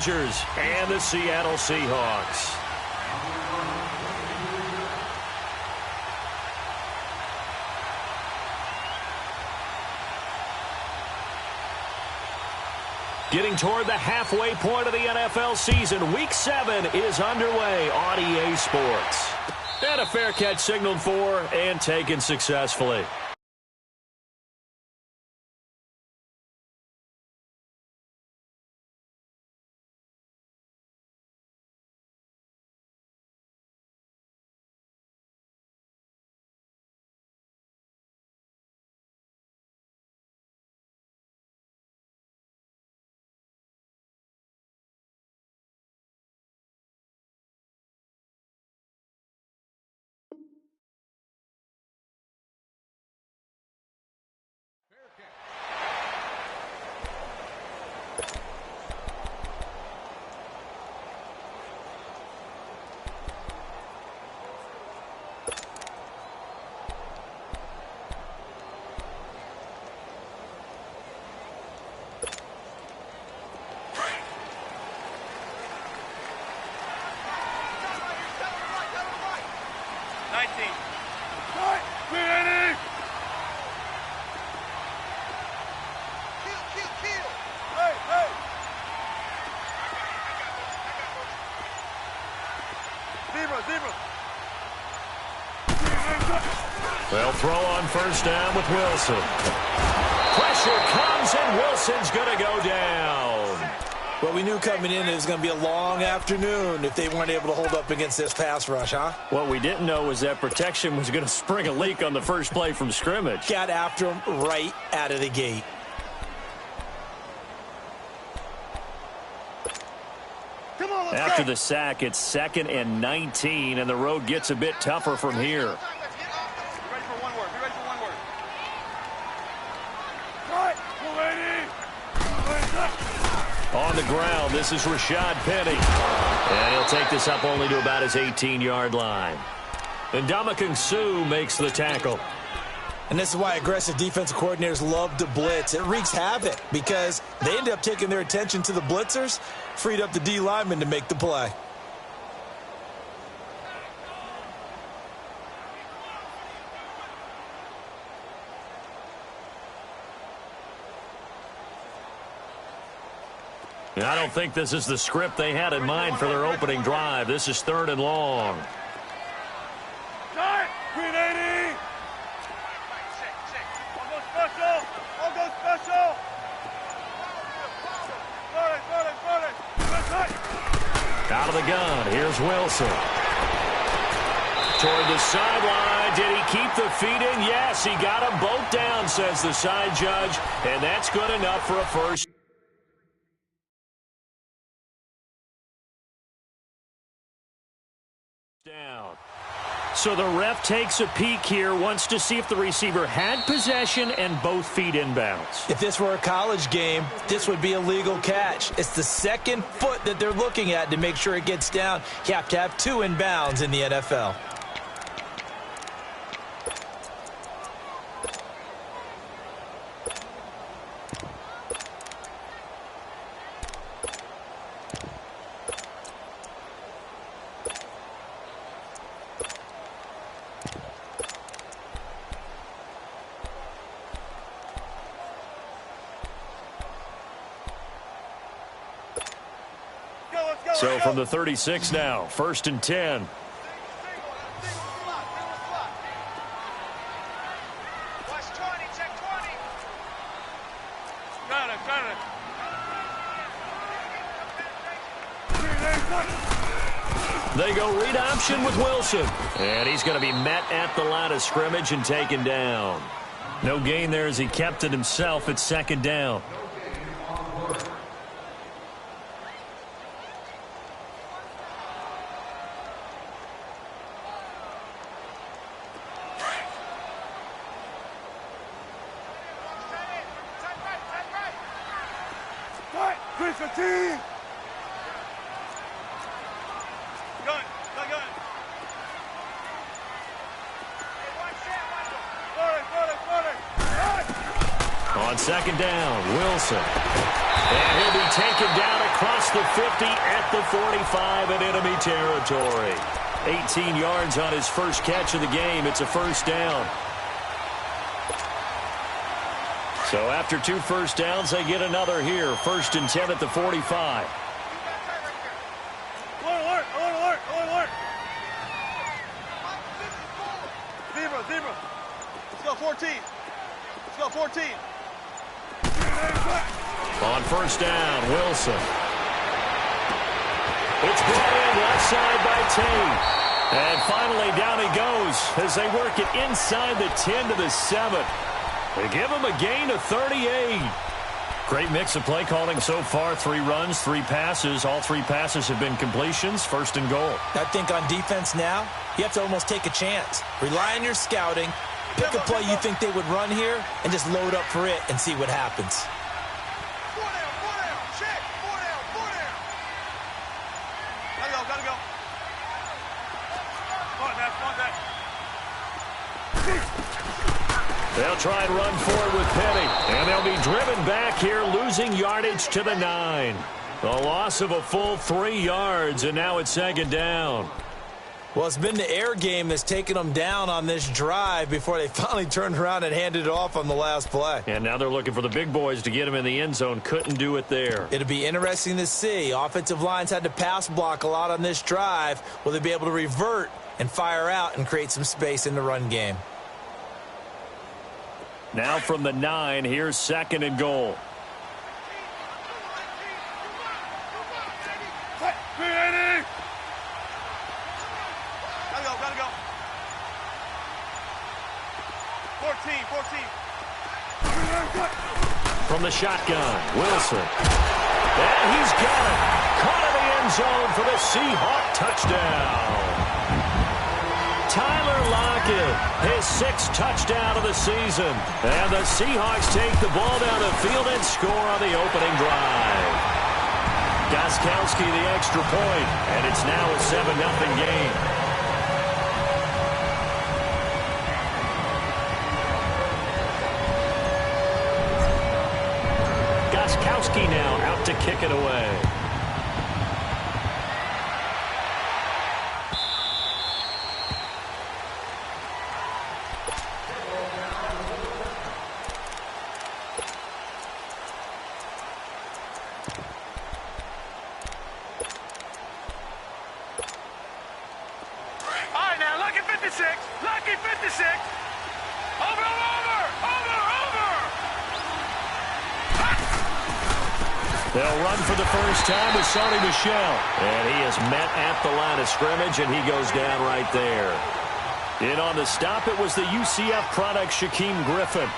Voyagers and the Seattle Seahawks. Getting toward the halfway point of the NFL season, Week 7 is underway on EA Sports. And a fair catch signaled for and taken successfully. They'll throw on first down with Wilson. Pressure comes, and Wilson's going to go down. Well, we knew coming in it was going to be a long afternoon if they weren't able to hold up against this pass rush, huh? What we didn't know was that protection was going to spring a leak on the first play from scrimmage. Got after him right out of the gate. After the sack, it's 2nd and 19, and the road gets a bit tougher from here. On the ground, this is Rashad Penny. And he'll take this up only to about his 18-yard line. And Ndamukong Suh makes the tackle. And this is why aggressive defensive coordinators love to blitz. It wreaks havoc because they end up taking their attention to the blitzers, freed up the D lineman to make the play. I don't think this is the script they had in mind for their opening drive. This is 3rd and long. Out of the gun, here's Wilson. Toward the sideline, did he keep the feet in? Yes, he got them both down, says the side judge, and that's good enough for a first down. So the ref takes a peek here, wants to see if the receiver had possession and both feet inbounds. If this were a college game, this would be a legal catch. It's the second foot that they're looking at to make sure it gets down. You have to have 2 inbounds in the NFL. So from the 36 now, 1st and 10. They go read option with Wilson. And he's going to be met at the line of scrimmage and taken down. No gain there as he kept it himself at 2nd down. On 2nd down, Wilson. And he'll be taken down across the 50 at the 45 in enemy territory. 18 yards on his first catch of the game. It's a first down. So after 2 first downs, they get another here. 1st and 10 at the 45. Alert, alert, alert, alert. Zebra. Let's go 14. Let's go 14. On first down, Wilson. It's brought in left side by Tate. And finally down he goes as they work it inside the 10 to the 7. They give him a gain of 38. Great mix of play calling so far. 3 runs, 3 passes. All 3 passes have been completions. 1st and goal. I think on defense now, you have to almost take a chance. Rely on your scouting. Pick a play you think they would run here and just load up for it and see what happens. 4 down, check, 4 down. Gotta go. Come on, Matt. They'll try and run forward with Penny. And they'll be driven back here, losing yardage to the 9. A loss of a full 3 yards, and now it's 2nd down. Well, it's been the air game that's taken them down on this drive before they finally turned around and handed it off on the last play. And now they're looking for the big boys to get him in the end zone. Couldn't do it there. It'll be interesting to see. Offensive lines had to pass block a lot on this drive. Will they be able to revert and fire out and create some space in the run game? Now from the 9, here's 2nd and goal. Gotta go. 14. From the shotgun, Wilson. And he's got it. Caught in the end zone for the Seahawk touchdown. Tyler Lockett, his 6th touchdown of the season. And the Seahawks take the ball down the field and score on the opening drive. Gostkowski the extra point, and it's now a 7-0 game. Gostkowski now out to kick it away. Lucky 56. Over. They'll run for the first time with Sonny Michel. And he is met at the line of scrimmage, and he goes down right there. In on the stop, it was the UCF product, Shaquem Griffin.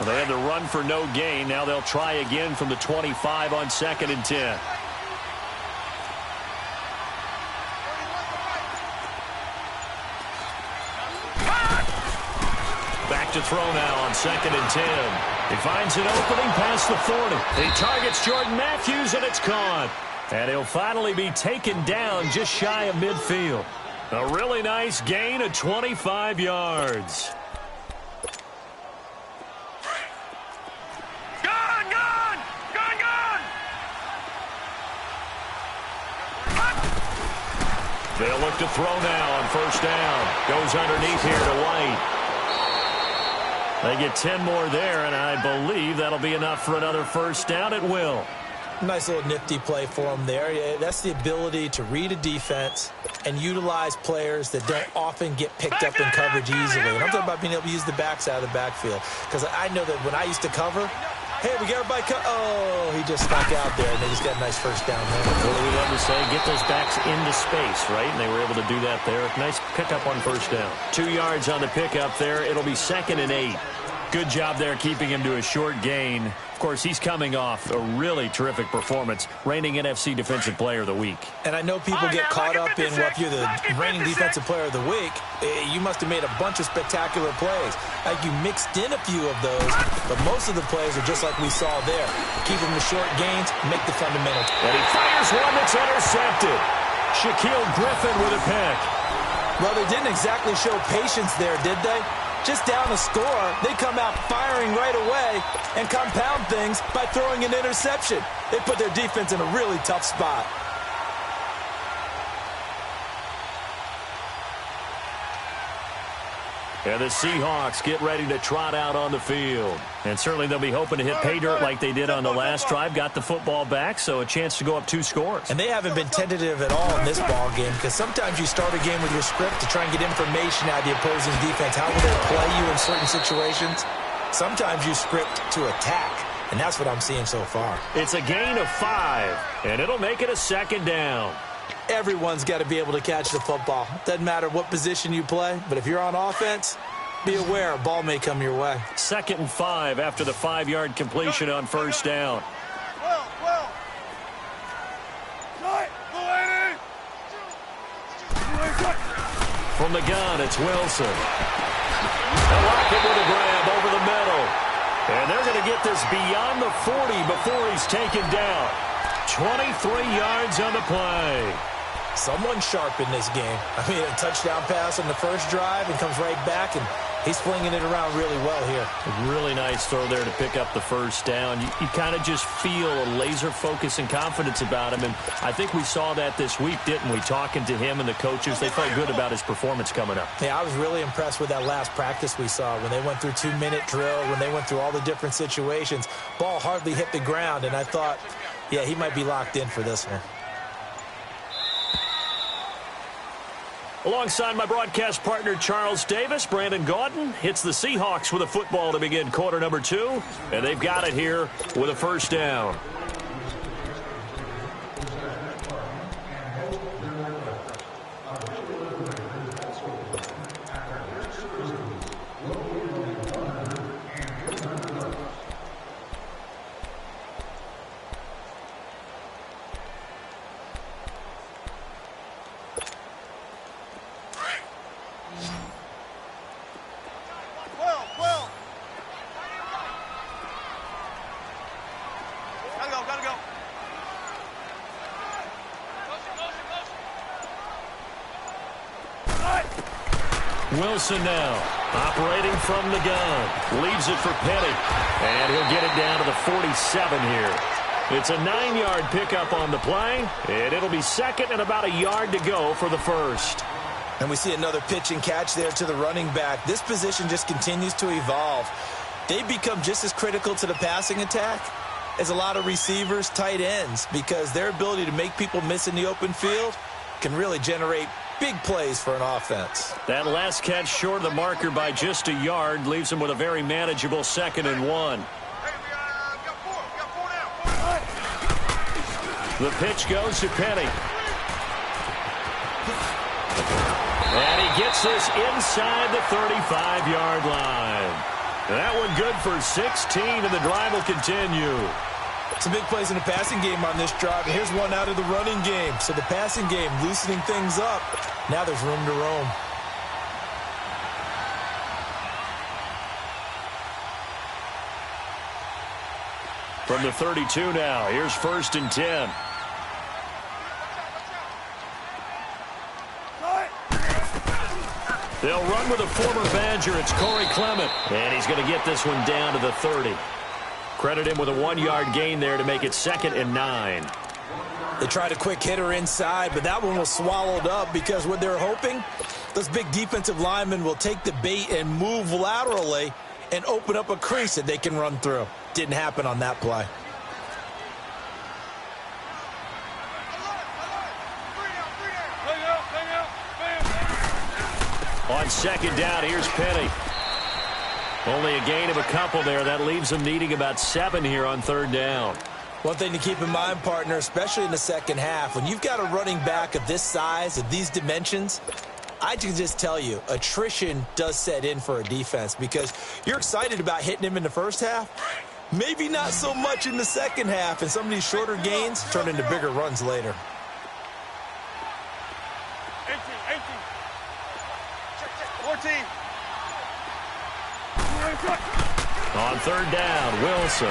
They had the run for no gain. Now they'll try again from the 25 on 2nd and 10. Back to throw now on 2nd and 10. He finds an opening past the 40. He targets Jordan Matthews, and it's caught. And he'll finally be taken down just shy of midfield. A really nice gain of 25 yards. They'll look to throw now on first down. Goes underneath here to White. They get 10 more there, and I believe that'll be enough for another first down. It will. Nice little nifty play for them there. That's the ability to read a defense and utilize players that don't often get picked up in coverage easily. And I'm talking about being able to use the backside of the backfield. Because I know that when I used to cover, hey, we got everybody oh, he just stuck out there, and they just got a nice first down there. What do we love to say? Get those backs into space, right? And they were able to do that there. Nice pickup on first down. 2 yards on the pickup there. It'll be 2nd and 8. Good job there keeping him to a short gain. Of course, he's coming off a really terrific performance, reigning NFC Defensive Player of the Week. And I know people get caught up in, well, if you're the reigning Defensive Player of the Week, you must have made a bunch of spectacular plays. Like you mixed in a few of those, but most of the plays are just like we saw there. Keep them to short gains, make the fundamentals. And he fires one that's intercepted. Shaquille Griffin with a pick. Well, they didn't exactly show patience there, did they? Just down a score, they come out firing right away and compound things by throwing an interception. They put their defense in a really tough spot. And the Seahawks get ready to trot out on the field. And certainly they'll be hoping to hit pay dirt like they did on the last drive. Got the football back, so a chance to go up 2 scores. And they haven't been tentative at all in this ball game, because sometimes you start a game with your script to try and get information out of the opposing defense. How will they play you in certain situations? Sometimes you script to attack, and that's what I'm seeing so far. It's a gain of 5, and it'll make it a 2nd down. Everyone's got to be able to catch the football. Doesn't matter what position you play, but if you're on offense, be aware a ball may come your way. 2nd and 5 after the 5-yard completion on 1st down. From the gun, it's Wilson. And Lockett with a grab over the middle. And they're going to get this beyond the 40 before he's taken down. 23 yards on the play. Someone sharp in this game. I mean, a touchdown pass on the first drive and comes right back, and he's flinging it around really well here. A really nice throw there to pick up the 1st down. You kind of just feel a laser focus and confidence about him, and I think we saw that this week, didn't we? Talking to him and the coaches, they felt good about his performance coming up. Yeah, I was really impressed with that last practice we saw when they went through 2-minute drill, when they went through all the different situations. Ball hardly hit the ground, and I thought, yeah, he might be locked in for this one. Alongside my broadcast partner, Charles Davis, Brandon Gaudin hits the Seahawks with a football to begin quarter number 2, and they've got it here with a 1st down. Wilson now, operating from the gun. Leaves it for Petty. And he'll get it down to the 47 here. It's a 9-yard pickup on the play, and it'll be 2nd and about a yard to go for the 1st. And we see another pitch and catch there to the running back. This position just continues to evolve. They become just as critical to the passing attack as a lot of receivers, tight ends, because their ability to make people miss in the open field can really generate big plays for an offense. That last catch short of the marker by just a yard leaves him with a very manageable 2nd and 1. The pitch goes to Penny. And he gets this inside the 35-yard line. That one good for 16, and the drive will continue. Some big plays in the passing game on this drive, and here's one out of the running game. So the passing game loosening things up. Now there's room to roam. From the 32 now, here's 1st and 10. They'll run with a former Badger. It's Corey Clement, and he's going to get this one down to the 30. Credit him with a 1-yard gain there to make it 2nd and 9. They tried a quick hitter inside, but that one was swallowed up because what they're hoping, those big defensive linemen will take the bait and move laterally and open up a crease that they can run through. Didn't happen on that play. On 2nd down, here's Penny. Only a gain of a couple there. That leaves them needing about 7 here on 3rd down. One thing to keep in mind, partner, especially in the second half, when you've got a running back of this size, of these dimensions, I can just tell you, attrition does set in for a defense because you're excited about hitting him in the first half, Maybe not so much in the second half, and some of these shorter gains turn into bigger runs later. 18, 14. On third down, Wilson.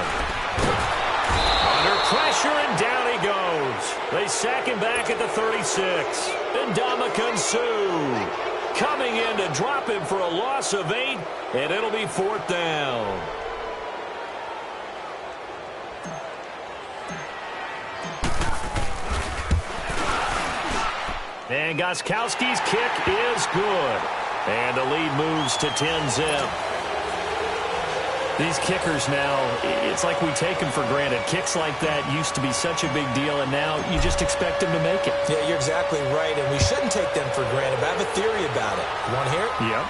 Under pressure, and down he goes. They sack him back at the 36. And Ndamukong Suh coming in to drop him for a loss of 8, and it'll be fourth down. And Gostkowski's kick is good. And the lead moves to 10-zip. These kickers now, it's like we take them for granted. Kicks like that used to be such a big deal, and now you just expect them to make it. Yeah, you're exactly right, and we shouldn't take them for granted, but I have a theory about it. You want to hear it? Yep.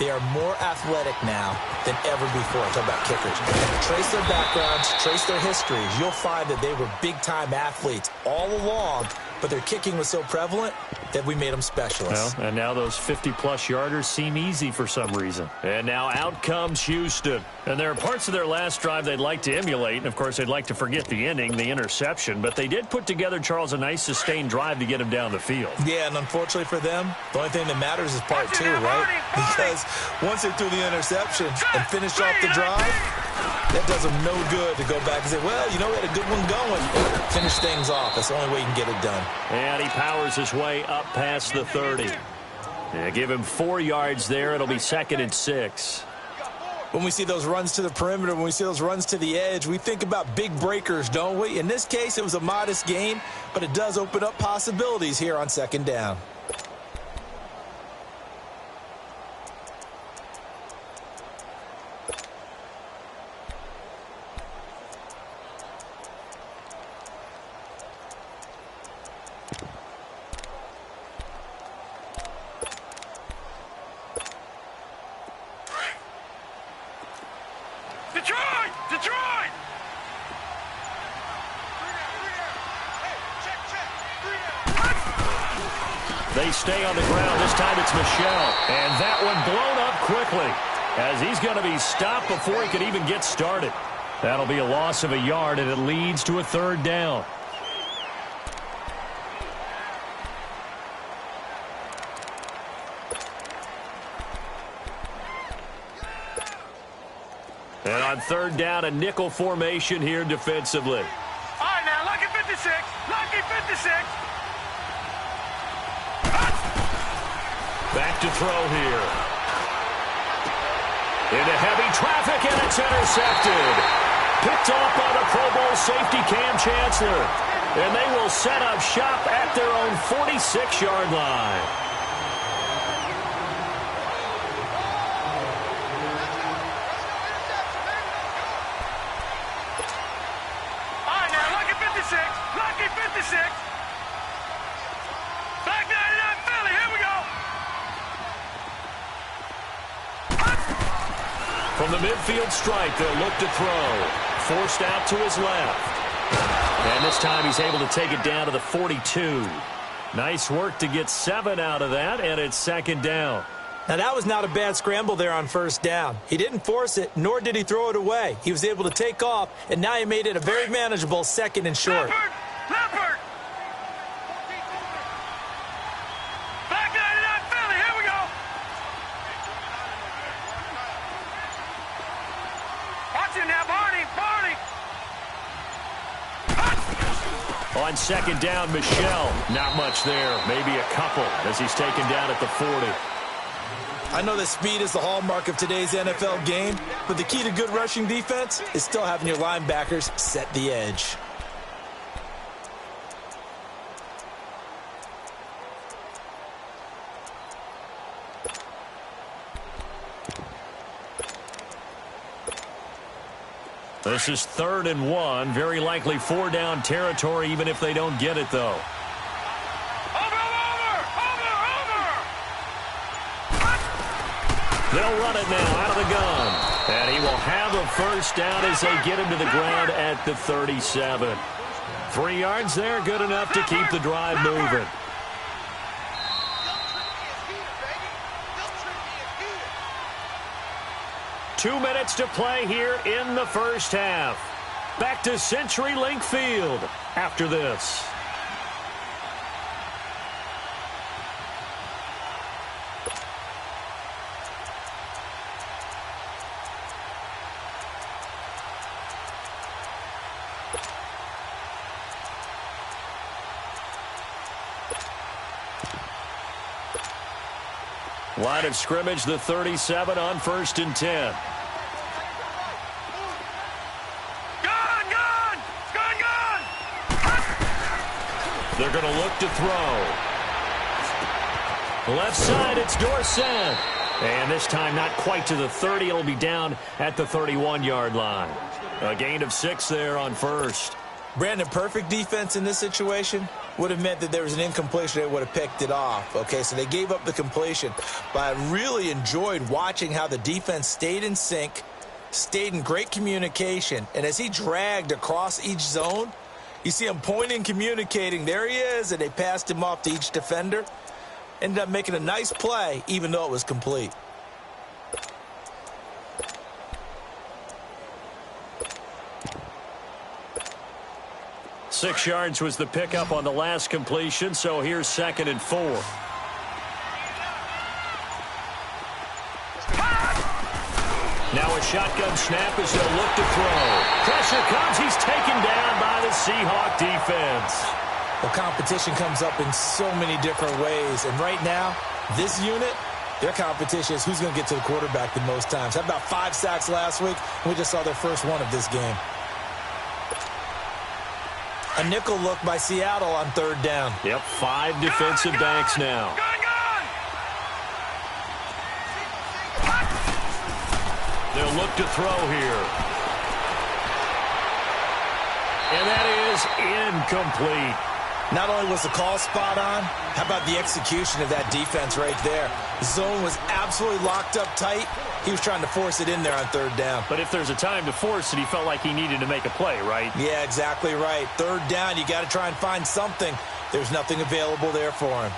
They are more athletic now than ever before. I'm talking about kickers. Trace their backgrounds, trace their histories. You'll find that they were big-time athletes all along, but their kicking was so prevalent that we made them specialists. Well, and now those 50-plus yarders seem easy for some reason. And now out comes Houston. And there are parts of their last drive they'd like to emulate. And, of course, they'd like to forget the ending, the interception. But they did put together, Charles, a nice sustained drive to get him down the field. Yeah, and unfortunately for them, the only thing that matters is part 2, right? Because once they threw the interception and finished off the drive, that does them no good to go back and say, well, you know, we had a good one going. Finish things off. That's the only way you can get it done. And he powers his way up past the 30. Yeah, give him 4 yards there. It'll be 2nd and 6. When we see those runs to the perimeter, when we see those runs to the edge, we think about big breakers, don't we? In this case, it was a modest gain, but it does open up possibilities here on 2nd down. Detroit! They stay on the ground. This time it's Michel. And that one blown up quickly as he's going to be stopped before he could even get started. That'll be a loss of a yard, and it leads to a 3rd down. And on 3rd down, a nickel formation here defensively. All right, now, lucky 56. Lucky 56. Back to throw here. Into heavy traffic, and it's intercepted. Picked off by the Pro Bowl safety Cam Chancellor. And they will set up shop at their own 46-yard line. Lucky 56. Back 99 Philly. Here we go. From the midfield stripe, they'll look to throw. Forced out to his left. And this time he's able to take it down to the 42. Nice work to get 7 out of that, and it's 2nd down. Now, that was not a bad scramble there on 1st down. He didn't force it, nor did he throw it away. He was able to take off, and now he made it a very manageable 2nd and short. Leopard! Back 99 Philly, here we go! Watch it now, Barney! On 2nd down, Michel. Not much there, maybe a couple as he's taken down at the 40. I know that speed is the hallmark of today's NFL game, but the key to good rushing defense is still having your linebackers set the edge. This is 3rd and 1. Very likely 4-down territory, even if they don't get it, though. They'll run it now out of the gun. And he will have a 1st down as they get him to the ground at the 37. 3 yards there, good enough to keep the drive moving. 2 minutes to play here in the first half. Back to CenturyLink Field after this. Line of scrimmage, the 37 on 1st and 10. They're going to look to throw. Left side, it's Dorsett. And this time not quite to the 30. It'll be down at the 31-yard line. A gain of 6 there on 1st. Brandon, perfect defense in this situation would have meant that there was an incompletion. They would have picked it off. Okay, so they gave up the completion. But I really enjoyed watching how the defense stayed in sync, stayed in great communication. And as he dragged across each zone, you see him pointing, communicating. There he is, and they passed him off to each defender. Ended up making a nice play, even though it was complete. Six yards was the pickup on the last completion, so here's 2nd and 4. Now a shotgun snap as they'll look to throw. Pressure comes. He's taken down by the Seahawks defense. Well, competition comes up in so many different ways. And right now, this unit, their competition is who's going to get to the quarterback the most times. Had about 5 sacks last week, and we just saw their first one of this game. A nickel look by Seattle on 3rd down. Yep, 5 defensive backs now. They'll look to throw here. And that is incomplete. Not only was the call spot on, how about the execution of that defense right there? The zone was absolutely locked up tight. He was trying to force it in there on 3rd down. But if there's a time to force it, he felt like he needed to make a play, right? Yeah, exactly right. 3rd down, you got to try and find something. There's nothing available there for him.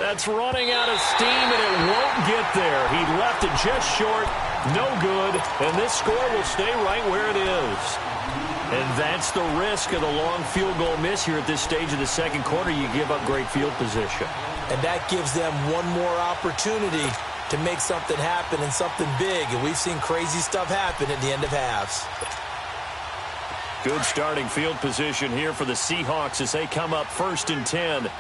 That's running out of steam, and it won't get there. He left it just short. No good. And this score will stay right where it is. And that's the risk of the long field goal miss here at this stage of the second quarter. You give up great field position. And that gives them one more opportunity to make something happen and something big. And we've seen crazy stuff happen at the end of halves. Good starting field position here for the Seahawks as they come up 1st and 10.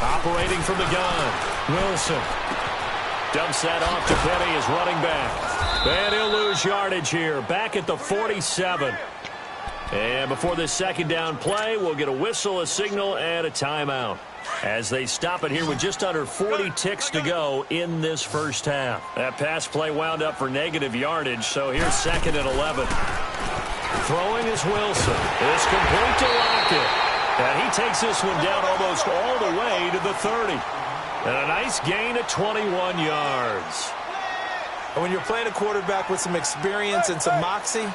Operating from the gun, Wilson dumps that off to Penny as running back. And he'll lose yardage here, back at the 47. And before this 2nd down play, we'll get a whistle, a signal, and a timeout as they stop it here with just under 40 ticks to go in this first half. That pass play wound up for negative yardage, so here's 2nd and 11. Throwing is Wilson. It's complete to Lockett. And he takes this one down almost all the way to the 30. And a nice gain of 21 yards. And when you're playing a quarterback with some experience and some moxie,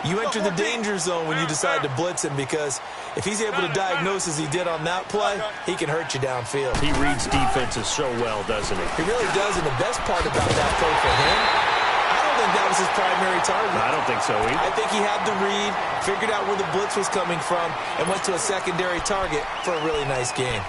you enter the danger zone when you decide to blitz him, because if he's able to diagnose as he did on that play, he can hurt you downfield. He reads defenses so well, doesn't he? He really does, and the best part about that play for him, I don't think that was his primary target. I don't think so either. I think he had the read, figured out where the blitz was coming from, and went to a secondary target for a really nice gain.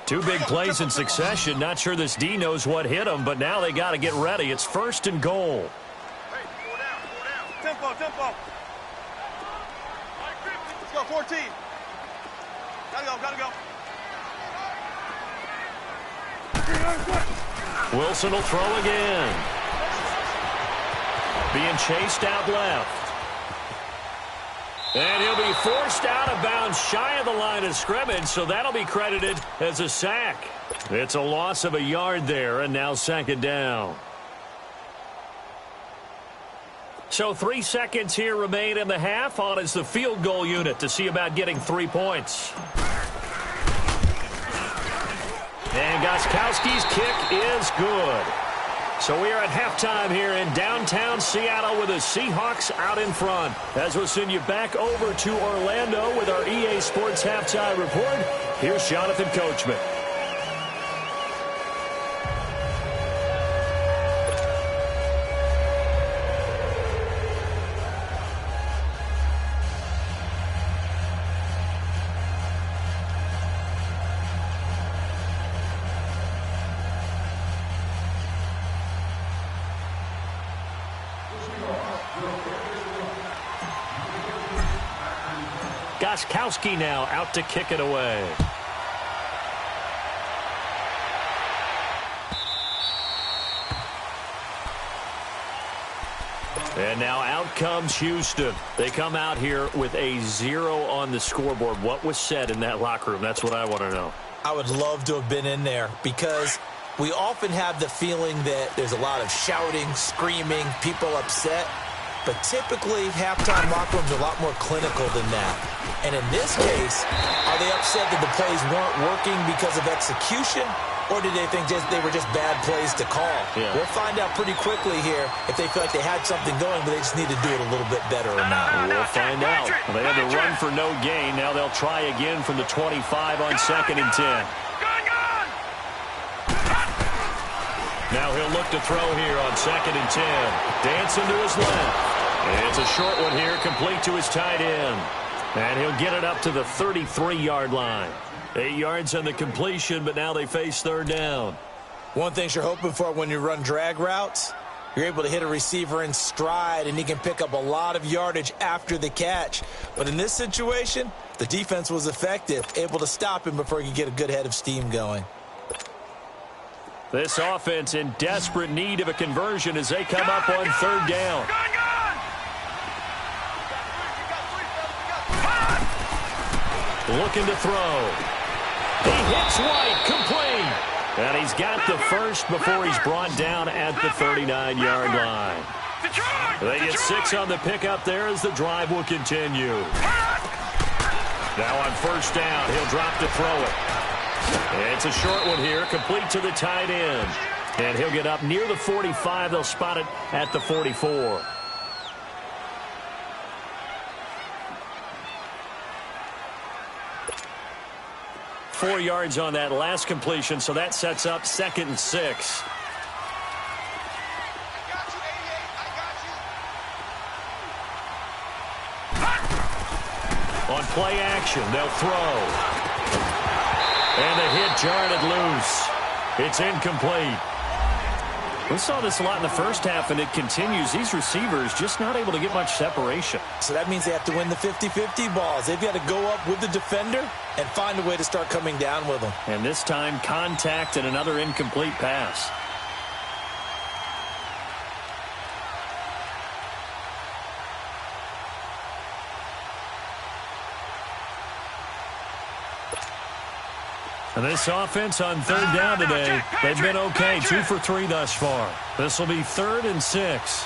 Two big plays in succession. Not sure this D knows what hit him, but now they got to get ready. It's 1st and goal. Hey, 4 down. Tempo. Let's go, 14. Gotta go. Wilson will throw again. Being chased out left. And he'll be forced out of bounds shy of the line of scrimmage, so that'll be credited as a sack. It's a loss of a yard there, and now second down. So 3 seconds here remain in the half. On is the field goal unit to see about getting 3 points. And Gostkowski's kick is good. So we are at halftime here in downtown Seattle with the Seahawks out in front. As we'll send you back over to Orlando with our EA Sports Halftime Report, here's Jonathan Coachman. Gostkowski now out to kick it away. And now out comes Houston. They come out here with a 0 on the scoreboard. What was said in that locker room? That's what I want to know. I would love to have been in there because we often have the feeling that there's a lot of shouting, screaming, people upset. But typically, halftime locker rooms are a lot more clinical than that. And in this case, are they upset that the plays weren't working because of execution? Or did they think they were just bad plays to call? Yeah. We'll find out pretty quickly here if they feel like they had something going, but they just need to do it a little bit better or not. We'll find out. They had to run for no gain. Now they'll try again from the 25 on 2nd and 10. Now he'll look to throw here on 2nd and 10. Dancing to his left. It's a short one here, complete to his tight end. And he'll get it up to the 33-yard line. 8 yards on the completion, but now they face third down. One thing you're hoping for when you run drag routes, you're able to hit a receiver in stride, and he can pick up a lot of yardage after the catch. But in this situation, the defense was effective, able to stop him before he could get a good head of steam going. This offense in desperate need of a conversion as they come up on third down. Looking to throw. He hits White, complete. And he's got the first before he's brought down at the 39-yard line. They get 6 on the pickup there as the drive will continue. Now on first down, he'll drop to throw it. It's a short one here, complete to the tight end. And he'll get up near the 45. They'll spot it at the 44. Four yards on that last completion, so that sets up 2nd and 6. On play action, they'll throw. And the hit jarred loose. It's incomplete. We saw this a lot in the first half, and it continues. These receivers just not able to get much separation. So that means they have to win the 50-50 balls. They've got to go up with the defender and find a way to start coming down with them. And this time, contact and another incomplete pass. And this offense on third down today, they've been okay. 2 for 3 thus far. This will be 3rd and 6.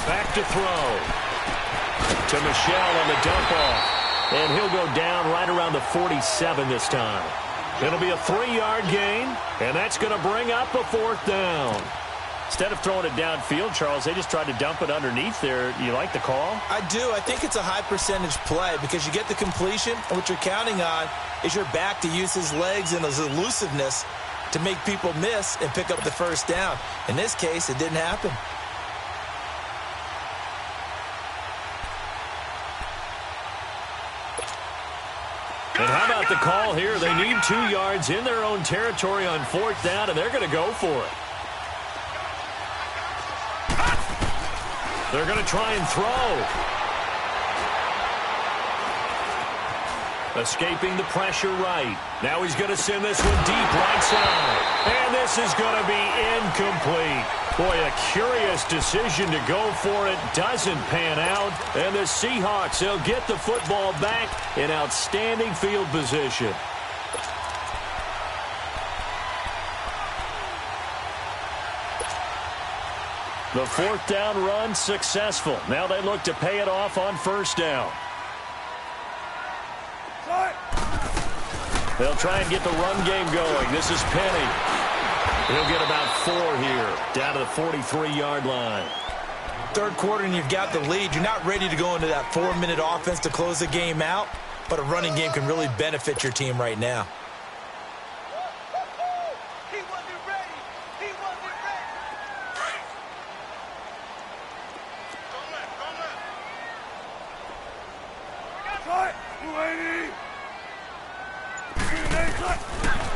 Back to throw. To Michel on the dump off. And he'll go down right around the 47 this time. It'll be a 3-yard gain, and that's going to bring up a 4th down. Instead of throwing it downfield, Charles, they just tried to dump it underneath there. You like the call? I do. I think it's a high percentage play because you get the completion, and what you're counting on is your back to use his legs and his elusiveness to make people miss and pick up the first down. In this case, it didn't happen. And how about the call here? They need 2 yards in their own territory on 4th down, and they're going to go for it. They're going to try and throw. Escaping the pressure right. Now he's going to send this one deep right side. And this is going to be incomplete. Boy, a curious decision to go for it. Doesn't pan out. And the Seahawks, they'll get the football back in outstanding field position. The fourth down run successful. Now they look to pay it off on first down. They'll try and get the run game going. This is Penny. He'll get about 4 here, down to the 43-yard line. Third quarter and you've got the lead. You're not ready to go into that 4-minute offense to close the game out, but a running game can really benefit your team right now. He wasn't ready. He wasn't ready. Go left. Go left.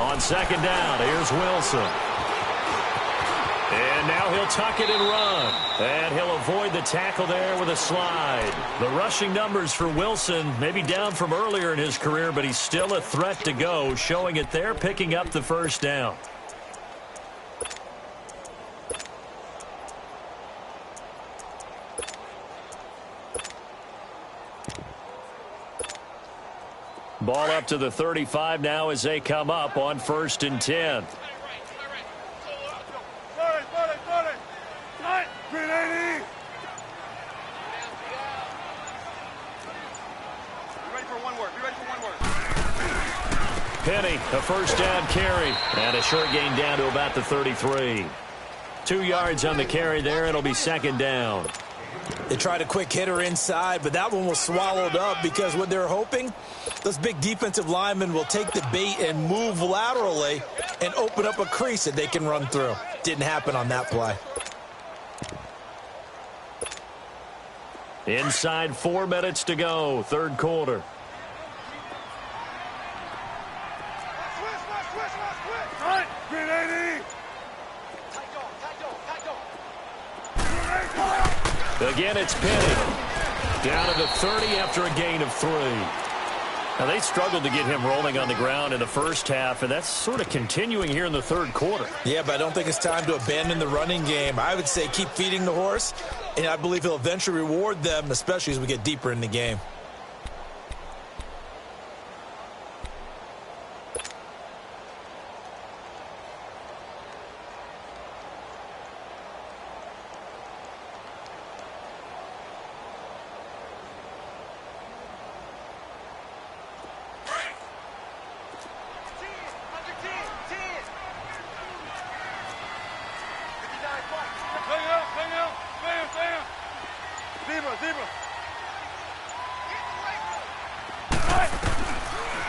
On second down, here's Wilson. And now he'll tuck it and run. And he'll avoid the tackle there with a slide. The rushing numbers for Wilson maybe down from earlier in his career, but he's still a threat to go, showing it there, picking up the first down. Ball up to the 35 now as they come up on 1st and 10. Penny, a first down carry, and a short gain down to about the 33. 2 yards on the carry there. It'll be second down. They tried a quick hitter inside, but that one was swallowed up because what they're hoping, those big defensive linemen will take the bait and move laterally and open up a crease that they can run through. Didn't happen on that play. Inside 4 minutes to go, third quarter. Again, it's Penny. Down to the 30 after a gain of 3. Now, they struggled to get him rolling on the ground in the first half, and that's sort of continuing here in the third quarter. Yeah, but I don't think it's time to abandon the running game. I would say keep feeding the horse, and I believe he'll eventually reward them, especially as we get deeper in the game.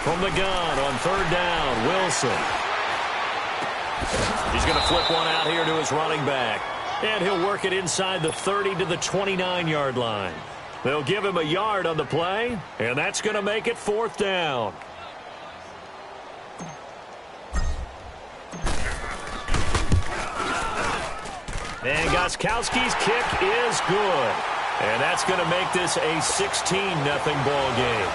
From the gun on third down, Wilson. He's going to flip one out here to his running back. And he'll work it inside the 30 to the 29-yard line. They'll give him a yard on the play, and that's going to make it fourth down. And Gostkowski's kick is good. And that's going to make this a 16-0 ball game.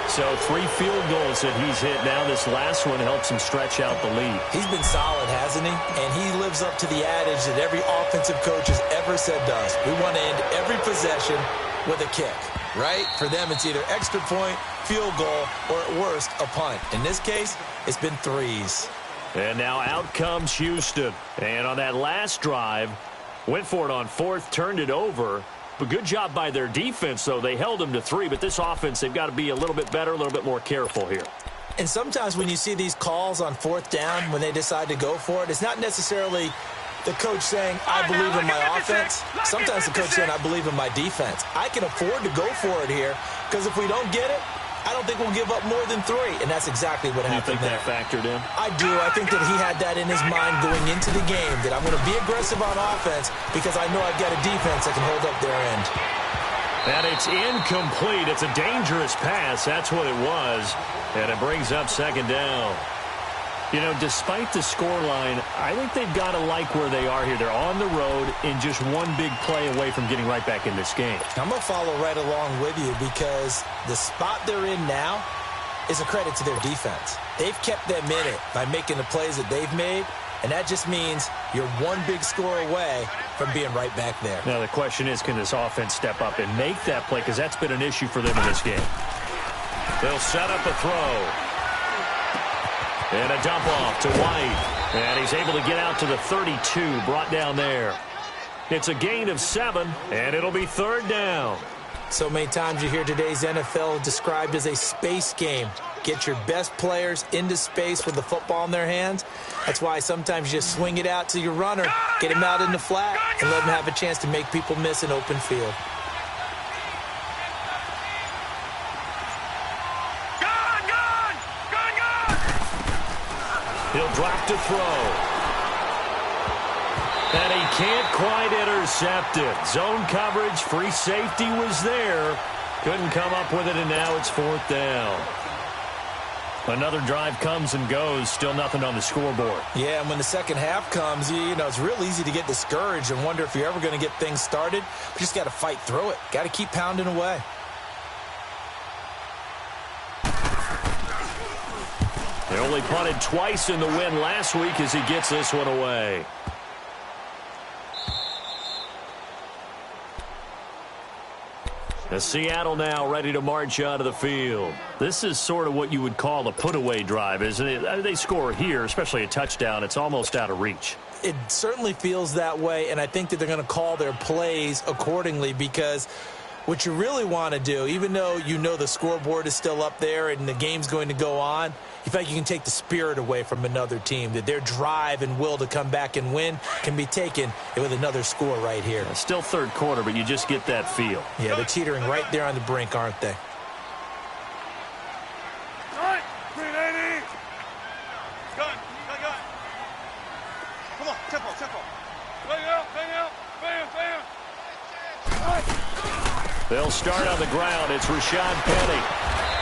So 3 field goals that he's hit now. This last one helps him stretch out the lead. He's been solid, hasn't he? And he lives up to the adage that every offensive coach has ever said to us. We want to end every possession with a kick, right? For them, it's either extra point, field goal, or at worst, a punt. In this case, it's been 3s. And now out comes Houston. And on that last drive, went for it on 4th, turned it over. But good job by their defense, though. They held them to 3, but this offense, they've got to be a little bit better, a little bit more careful here. And sometimes when you see these calls on 4th down, when they decide to go for it, it's not necessarily the coach saying, I believe in my offense. Sometimes the coach saying, I believe in my defense. I can afford to go for it here, because if we don't get it, I don't think we'll give up more than 3, and that's exactly what happened there. You think that factored in? I do. I think that he had that in his mind going into the game, that I'm going to be aggressive on offense because I know I've got a defense that can hold up their end. And it's incomplete. It's a dangerous pass. That's what it was. And it brings up second down. You know, despite the scoreline, I think they've got to like where they are here. They're on the road in just one big play away from getting right back in this game. I'm going to follow right along with you because the spot they're in now is a credit to their defense. They've kept them in it by making the plays that they've made, and that just means you're one big score away from being right back there. Now the question is, can this offense step up and make that play? Because that's been an issue for them in this game. They'll set up a throw. And a dump off to White. And he's able to get out to the 32, brought down there. It's a gain of 7, and it'll be 3rd down. So many times you hear today's NFL described as a space game. Get your best players into space with the football in their hands. That's why sometimes you just swing it out to your runner, get him out in the flat, and let him have a chance to make people miss an open field. He'll drop to throw. And he can't quite intercept it. Zone coverage, free safety was there. Couldn't come up with it, and now it's 4th down. Another drive comes and goes. Still nothing on the scoreboard. Yeah, and when the second half comes, you know, it's real easy to get discouraged and wonder if you're ever going to get things started. You just got to fight through it. Got to keep pounding away. They only punted twice in the win last week as he gets this one away. As Seattle now ready to march out of the field. This is sort of what you would call a put-away drive, isn't it? They score here, especially a touchdown. It's almost out of reach. It certainly feels that way, and I think that they're going to call their plays accordingly, because what you really want to do, even though you know the scoreboard is still up there and the game's going to go on, you feel like you can take the spirit away from another team, that their drive and will to come back and win can be taken with another score right here. Still 3rd quarter, but you just get that feel. Yeah, they're teetering right there on the brink, aren't they? Come on, tempo. They'll start on the ground. It's Rashad Penny.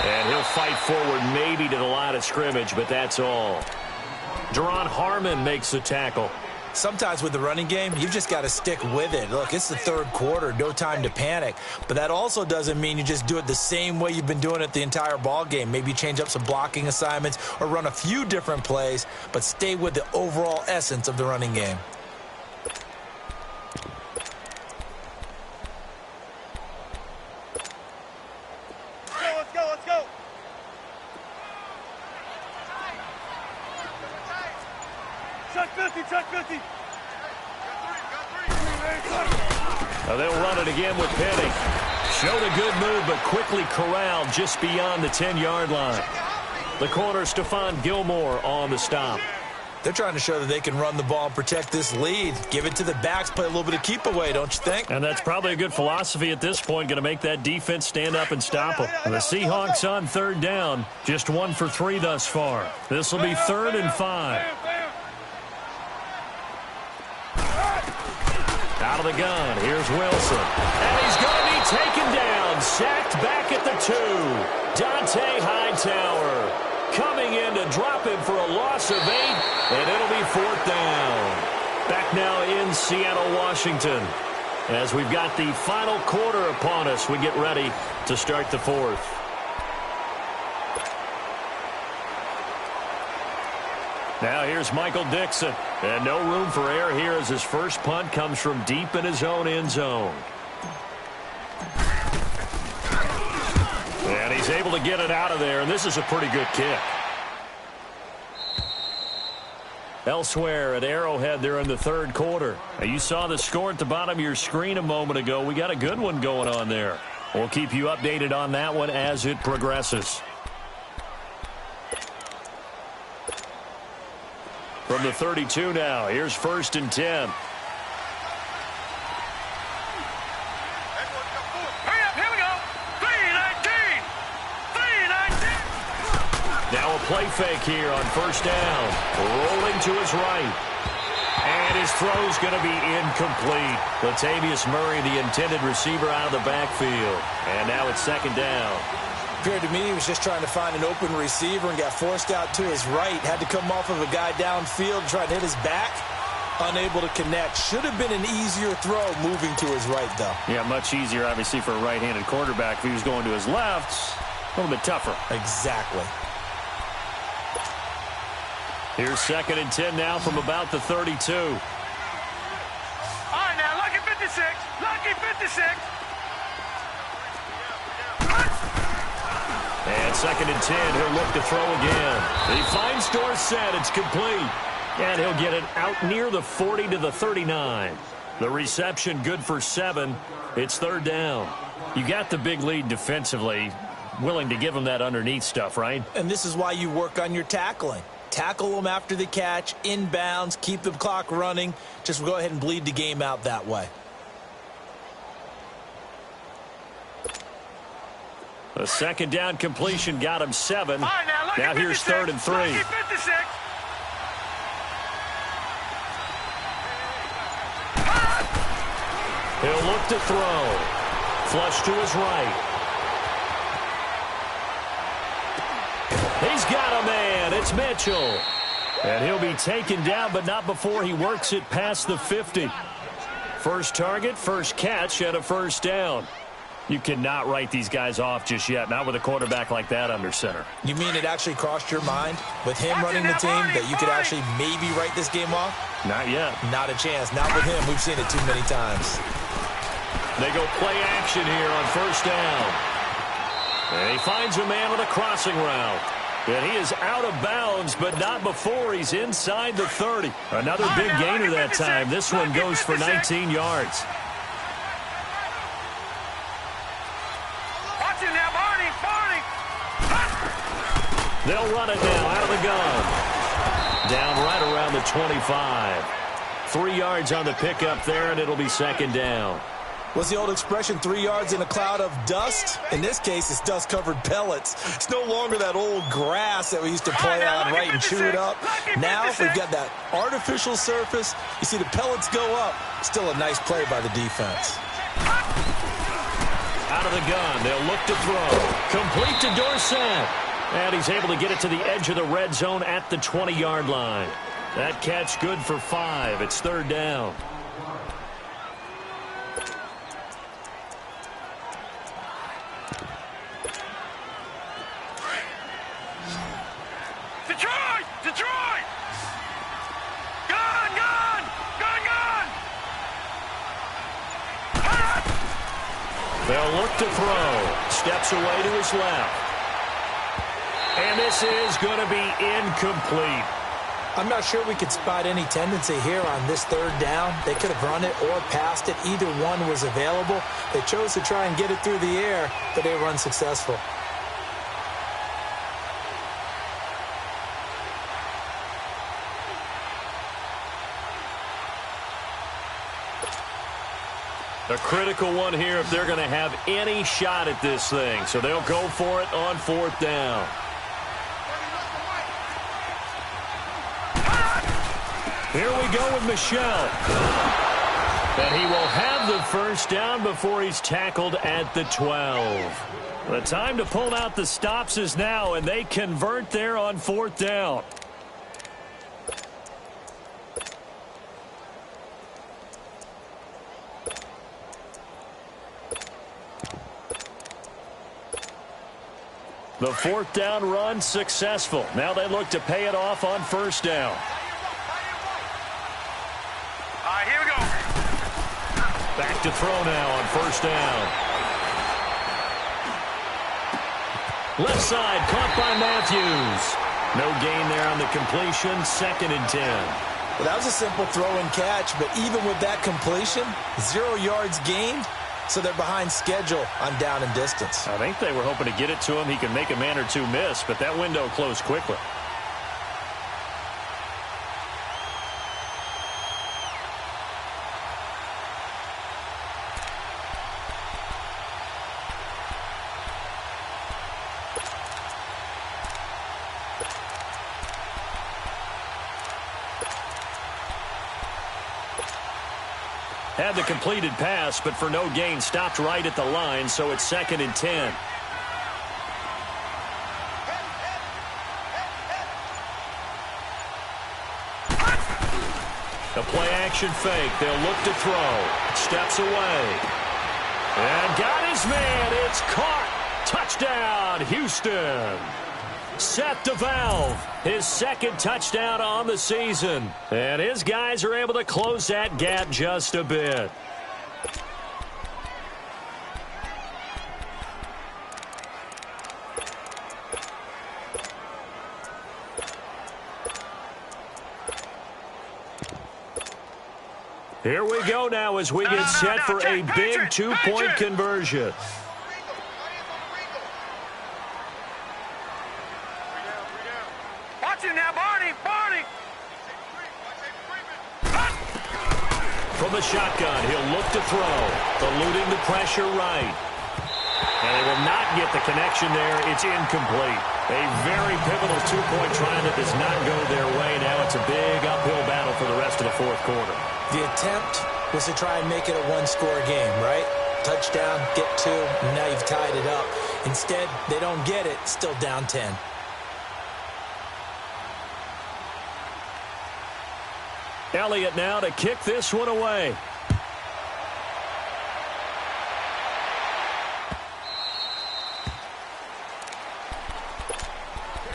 And he'll fight forward maybe to the line of scrimmage, but that's all. Deron Harmon makes the tackle. Sometimes with the running game, you've just got to stick with it. Look, it's the 3rd quarter, no time to panic. But that also doesn't mean you just do it the same way you've been doing it the entire ball game. Maybe change up some blocking assignments or run a few different plays, but stay with the overall essence of the running game. Let's go. Check 50. Now they'll run it again with Penny. Showed a good move, but quickly corralled just beyond the 10-yard line. The corner, Stephon Gilmore, on the stop. They're trying to show that they can run the ball and protect this lead. Give it to the backs, play a little bit of keep away, don't you think? And that's probably a good philosophy at this point, going to make that defense stand up and stop them. And the Seahawks on 3rd down, just 1 for 3 thus far. This will be 3rd and 5. Out of the gun, here's Wilson. And he's going to be taken down, sacked back at the 2. Dante Hightower coming in to drop him for a loss of 8, and it'll be 4th down. Back now in Seattle, Washington. As we've got the final quarter upon us, we get ready to start the 4th. Now here's Michael Dixon. And no room for error here as his first punt comes from deep in his own end zone. And he's able to get it out of there, and this is a pretty good kick. Elsewhere at Arrowhead, they're in the 3rd quarter. Now, you saw the score at the bottom of your screen a moment ago. We got a good one going on there. We'll keep you updated on that one as it progresses. From the 32 now, here's 1st and 10. Now a play fake here on 1st down. Rolling to his right. And his throw's going to be incomplete. Latavius Murray, the intended receiver, out of the backfield. And now it's 2nd down. Appeared to me he was just trying to find an open receiver and got forced out to his right. Had to come off of a guy downfield, try to hit his back. Unable to connect. Should have been an easier throw moving to his right, though. Yeah, much easier, obviously, for a right-handed quarterback. If he was going to his left, little bit tougher. Exactly. Here's 2nd and 10 now from about the 32. All right, now, lucky 56. Lucky 56. And 2nd and 10, he'll look to throw again. He finds Dorsett. It's complete. And he'll get it out near the 40 to the 39. The reception good for 7. It's 3rd down. You got the big lead defensively. Willing to give him that underneath stuff, right? And this is why you work on your tackling. Tackle them after the catch, inbounds, keep the clock running. Just go ahead and bleed the game out that way. A 2nd down completion got him 7. Right, now Here's 3rd and 3. Lucky 56. He'll look to throw. Flush to his right. He's got a man. It's Mitchell. And he'll be taken down, but not before he works it past the 50. First target, first catch, and a 1st down. You cannot write these guys off just yet, not with a quarterback like that under center. You mean it actually crossed your mind with him running the team that you could actually maybe write this game off? Not yet. Not a chance. Not with him. We've seen it too many times. They go play action here on 1st down. And he finds a man with a crossing route. And he is out of bounds, but not before he's inside the 30. Another big gainer that time. This one goes for 19 yards. Watch him now, Barney. They'll run it now out of the gun. Down right around the 25. 3 yards on the pickup there, and it'll be 2nd down. What's the old expression, 3 yards in a cloud of dust? In this case, it's dust-covered pellets. It's no longer that old grass that we used to play on, right, and chew it up. Now we've got that artificial surface. You see the pellets go up. Still a nice play by the defense. Out of the gun, they'll look to throw. Complete to Dorsett. And he's able to get it to the edge of the red zone at the 20-yard line. That catch good for 5. It's 3rd down. Detroit! Gun! They'll look to throw. Steps away to his left. And this is going to be incomplete. I'm not sure we could spot any tendency here on this 3rd down. They could have run it or passed it. Either one was available. They chose to try and get it through the air, but they were unsuccessful. A critical one here if they're going to have any shot at this thing. So they'll go for it on 4th down. Here we go with Michel. And he will have the 1st down before he's tackled at the 12. The time to pull out the stops is now, and they convert there on 4th down. The 4th down run successful. Now they look to pay it off on 1st down. All right, here we go. Back to throw now on 1st down. Left side caught by Matthews. No gain there on the completion. 2nd and 10. Well, that was a simple throw and catch, but even with that completion, 0 yards gained. So they're behind schedule on down and distance. I think they were hoping to get it to him. He can make a man or two miss, but that window closed quickly. Had the completed pass, but for no gain, stopped right at the line, so it's 2nd and 10. A play-action fake. They'll look to throw. Steps away. And got his man. It's caught. Touchdown, Houston. Seth DeValve, his second touchdown on the season. And his guys are able to close that gap just a bit. Here we go now as we get set for a big two-point conversion. Watch him now, Barney. From the shotgun, he'll look to throw. Eluding the pressure right. And they will not get the connection there. It's incomplete. A very pivotal two-point try that does not go their way. Now it's a big uphill battle for the rest of the fourth quarter. The attempt was to try and make it a one-score game, right? Touchdown, get two, and now you've tied it up. Instead, they don't get it, still down 10. Elliott now to kick this one away.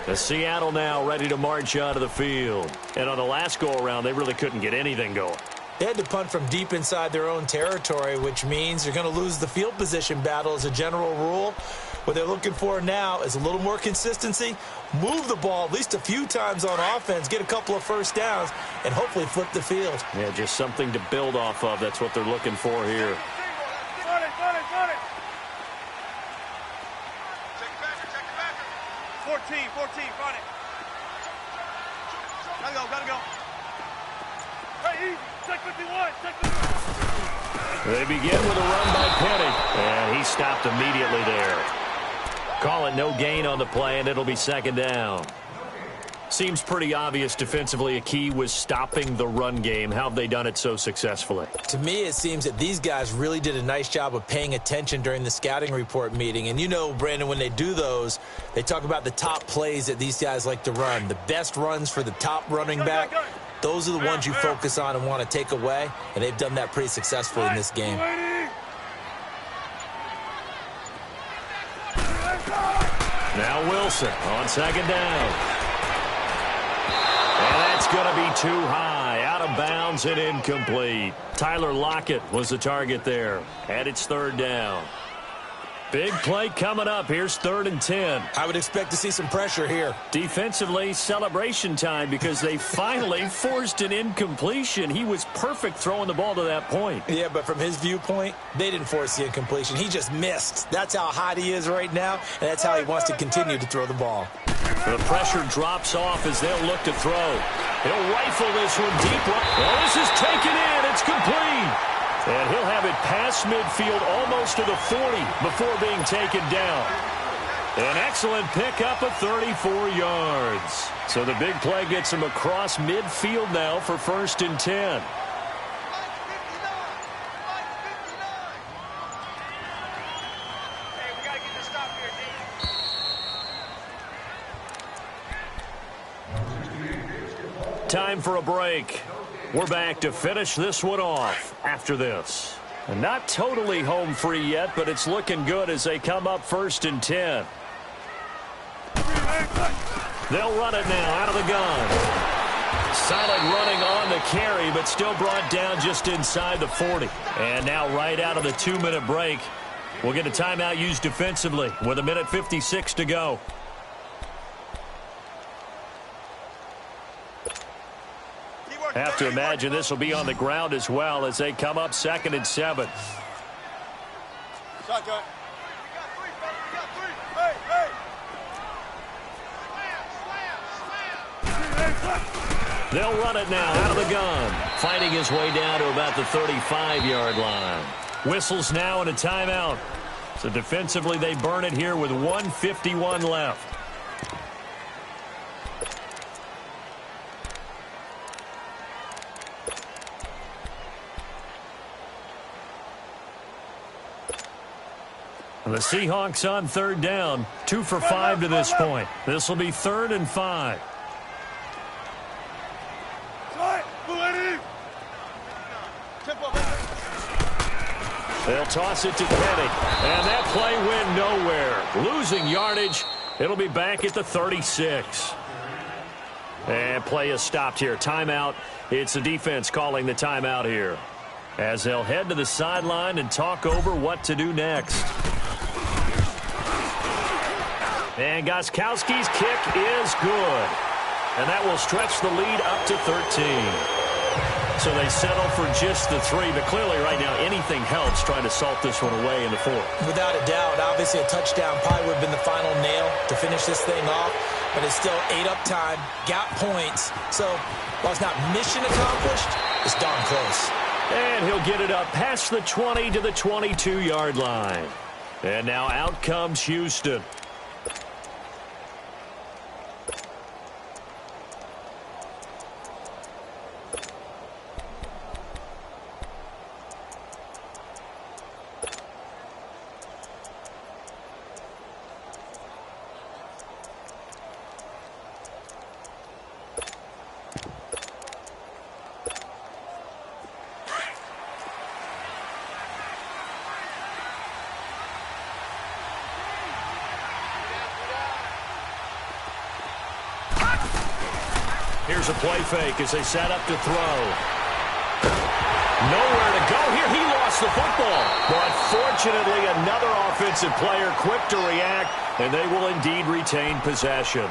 The Seattle now ready to march onto the field. And on the last go-around, they really couldn't get anything going. They had to punt from deep inside their own territory, which means you're going to lose the field position battle as a general rule. What they're looking for now is a little more consistency, move the ball at least a few times on offense, get a couple of first downs, and hopefully flip the field. Yeah, just something to build off of. That's what they're looking for here. Got it. 14, run it. Gotta go. Hey, easy. Check 51. They begin with a run by Penny, and he stopped immediately there. Call it no gain on the play, and it'll be second down. Seems pretty obvious defensively a key was stopping the run game. How have they done it so successfully? To me, it seems that these guys really did a nice job of paying attention during the scouting report meeting. And you know, Brandon, when they do those, they talk about the top plays that these guys like to run. The best runs for the top running back. Those are the ones you focus on and want to take away, and they've done that pretty successfully in this game. Now Wilson on second down. And that's going to be too high, out of bounds and incomplete. Tyler Lockett was the target there, and it's third down. Big play coming up. Here's 3rd and 10. I would expect to see some pressure here. Defensively, celebration time because they finally forced an incompletion. He was perfect throwing the ball to that point. Yeah, but from his viewpoint, they didn't force the incompletion. He just missed. That's how hot he is right now, and that's how he wants to continue to throw the ball. The pressure drops off as they'll look to throw. He'll rifle this one deep. Well, this is taken in. It's complete. And he'll have it past midfield almost to the 40 before being taken down. An excellent pickup of 34 yards. So the big play gets him across midfield now for 1st and 10. Hey, we got to get this stop here, D. Time for a break. We're back to finish this one off after this. And not totally home free yet, but it's looking good as they come up 1st and 10. They'll run it now out of the gun. Solid running on the carry, but still brought down just inside the 40. And now right out of the 2-minute break, we'll get a timeout used defensively with 1:56 to go. Have to imagine this will be on the ground as well as they come up 2nd and 7. Shotgun. They'll run it now out of the gun. Fighting his way down to about the 35-yard line. Whistles now and a timeout. So defensively they burn it here with 1:51 left. The Seahawks on 3rd down, 2 for 5 to this point. This will be 3rd and 5. They'll toss it to Penny. And that play went nowhere. Losing yardage. It'll be back at the 36. And play is stopped here. Timeout. It's the defense calling the timeout here, as they'll head to the sideline and talk over what to do next. And Gostkowski's kick is good. And that will stretch the lead up to 13. So they settle for just the 3, but clearly right now anything helps trying to salt this one away in the 4th. Without a doubt, obviously a touchdown probably would have been the final nail to finish this thing off, but it's still 8 up time, got points. So while it's not mission accomplished, it's darn close. And he'll get it up past the 20 to the 22-yard line. And now out comes Houston. Here's a play fake as they set up to throw. Nowhere to go here. He lost the football. But fortunately, another offensive player quick to react, and they will indeed retain possession.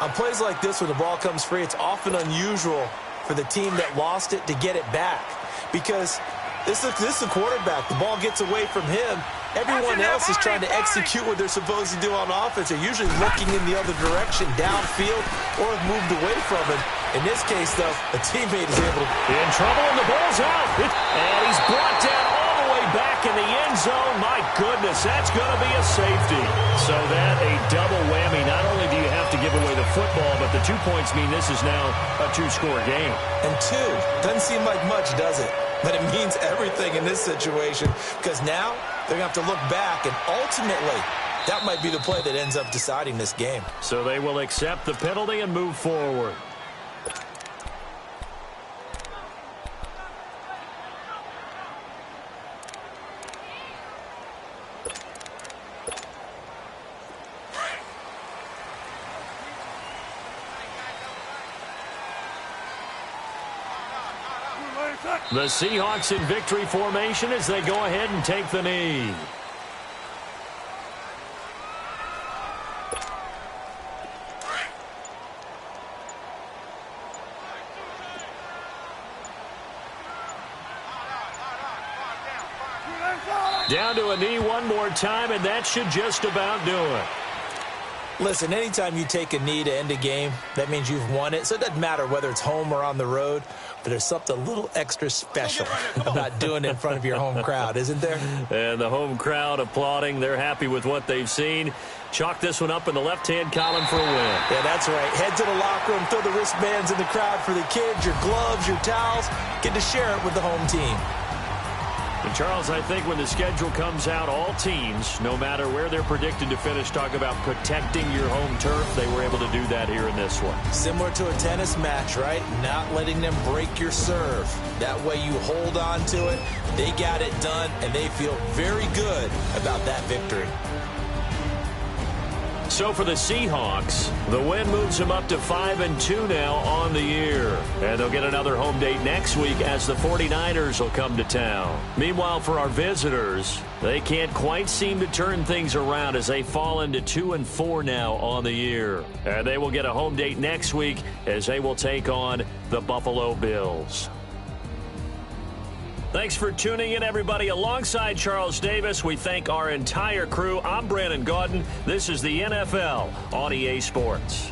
On plays like this where the ball comes free, it's often unusual for the team that lost it to get it back. Because this is a quarterback. The ball gets away from him. Everyone else is trying to execute what they're supposed to do on offense. They're usually looking in the other direction, downfield, or have moved away from him. In this case, though, a teammate is able to... In trouble, and the ball's out. And he's brought down all the way back in the end zone. My goodness, that's going to be a safety. So that a double whammy. Not only do you have to give away the football, but the 2 points mean this is now a 2-score game. And 2 doesn't seem like much, does it? But it means everything in this situation, because now they're going to have to look back, and ultimately, that might be the play that ends up deciding this game. So they will accept the penalty and move forward. The Seahawks in victory formation as they go ahead and take the knee. Down to a knee one more time, and that should just about do it. Listen, anytime you take a knee to end a game, that means you've won it. So it doesn't matter whether it's home or on the road, but there's something a little extra special about doing it in front of your home crowd, isn't there? And the home crowd applauding. They're happy with what they've seen. Chalk this one up in the left-hand column for a win. Yeah, that's right. Head to the locker room, throw the wristbands in the crowd for the kids, your gloves, your towels. Get to share it with the home team. And Charles, I think when the schedule comes out, all teams, no matter where they're predicted to finish, talk about protecting your home turf. They were able to do that here in this one. Similar to a tennis match, right? Not letting them break your serve. That way you hold on to it. They got it done, and they feel very good about that victory. So for the Seahawks, the win moves them up to 5-2 now on the year. And they'll get another home date next week as the 49ers will come to town. Meanwhile, for our visitors, they can't quite seem to turn things around as they fall into 2-4 now on the year. And they will get a home date next week as they will take on the Buffalo Bills. Thanks for tuning in, everybody. Alongside Charles Davis, we thank our entire crew. I'm Brandon Gaudin. This is the NFL on EA Sports.